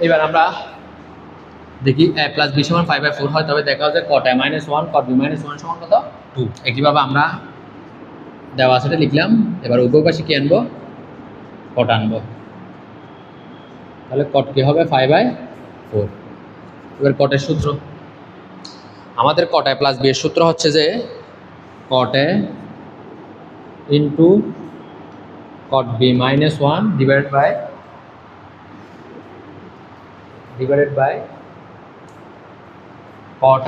এবার আমরা দেখি a + b = 5/4 হয়, তবে দেখা যাচ্ছে cot a - 1 cot b - 1 সমান কত 2। একইভাবে আমরা দেওয়া আছে লিখলাম। এবার উভয় পাশে কি আনবো, cot আনবো, তাহলে cot কি হবে 5/4। এবার cot এর সূত্র, আমাদের cot a + b এর সূত্র হচ্ছে যে cot a * cot b - 1 divided by cot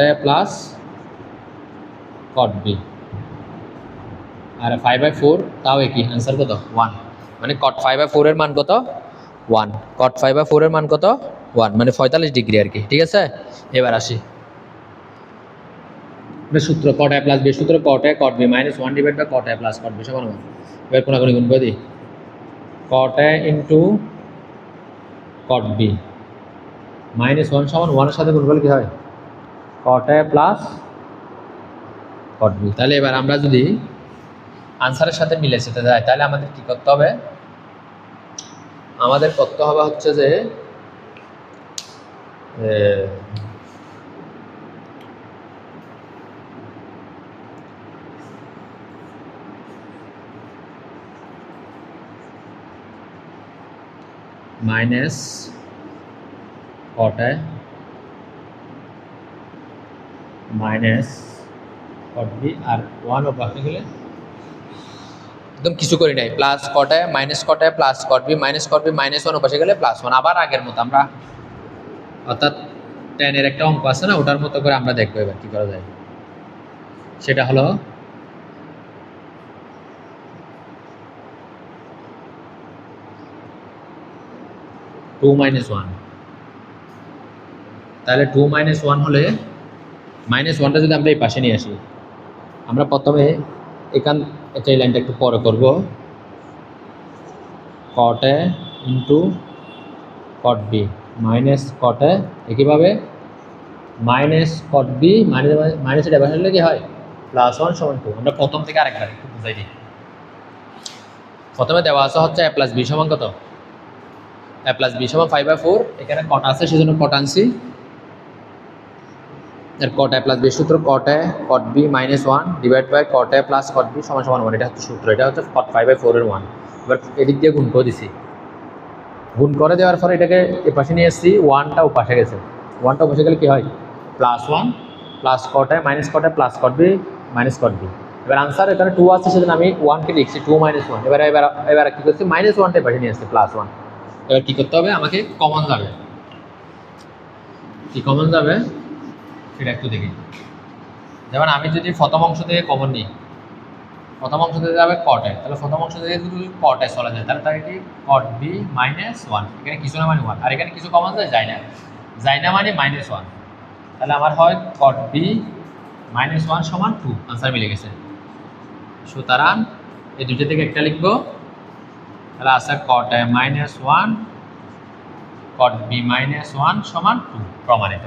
a plus cot b আর 5/4 তাও একই आंसर কত 1, মানে cot 5/4 এর মান কত 1, cot 5/4 এর মান কত 1, মানে 45 ডিগ্রি আর কি। ঠিক আছে, এবার আসি সূত্র cot a + b সূত্র cot a cot b - 1 divided by cot a plus cot b = 1। এবার কোনাকুনি গুণ করে দিই, cot a * cot b - 1 = 1 এর সাথে গুণ করলে কি হয় cot a plus cot b। তাহলে এবার আমরা যদি আনসারের সাথে মিলে যেতে যায় তাহলে আমাদের কি করতে হবে, আমাদের করতে হবে হচ্ছে যে minus cot a minus cot b আর 1 ও পাশে গেলে একদম কিছু করি নাই, plus cot a minus cot a plus cot b minus cot b minus 1 ও পাশে গেলে +1। আবার আগের মতো আমরা অর্থাৎ 10 এর একটা অঙ্ক আছে না, ওটার মতো করে আমরা দেখবো এবার কি করা যায়। সেটা হলো টু মাইনাস 1। তাহলে 2 - 1 হলে -1টা যদি আমরা এই পাশে নিয়ে আসি, আমরা প্রথমে এই লাইনটা একটু পরে করব, cot a * cot b minus cot a, একইভাবে মাইনাস cot b মাইনাস এটা পাশে হলে কি হয় +1 = 2। আমরা প্রথম থেকে আরেকবার একটু বুঝাই দিই। প্রথমে দেওয়া আছে হচ্ছে a + b সমান কত, a + b = 5/4, এখানে cot আছে সেজন্য cot আনছি। এর cot a + b সূত্র cot a cot b - 1 divided by cot a plus cot b = 1। এটা হচ্ছে সূত্র, এটা হচ্ছে cot 5/4 এর 1। এবার এদিক দিয়ে গুণ করে দিছি, গুণ করে দেওয়ার পরে এটাকে এ পাশে নিয়ে এসেছি, 1টা ও পাশে গেছে, 1টা পাশে গেলে কি হয় +1 plus cot a minus cot a plus cot b minus cot b। এবার আনসার এখানে 2 আছে সেজন্য আমি 1কে লিখছি 2 - 1। এবার কি করছি -1টা পাশে নিয়ে আসছি +1। এবার কি করতে হবে, আমাকে কমন যাবে, কি কমন যাবে সেটা একটু দেখি। যেমন আমি যদি প্রথম অংশ থেকে কমন নিই, প্রথম অংশ থেকে যাবে cot a, তাহলে প্রথম অংশ থেকে যদি cot a চলে যায় তাহলে তাকে কি cot b - 1, এখানে কিছু না মানে 1, আর এখানে কিছু কমন যায় না মানে -1, তাহলে আমার হয় cot b - 1 = 2। আনসার মিলে গেছে। সুতরাং এই দুটো থেকে একটা লিখবো, তাহলে আছে cot a - 1 cot b - 1 = 2 প্রমাণিত।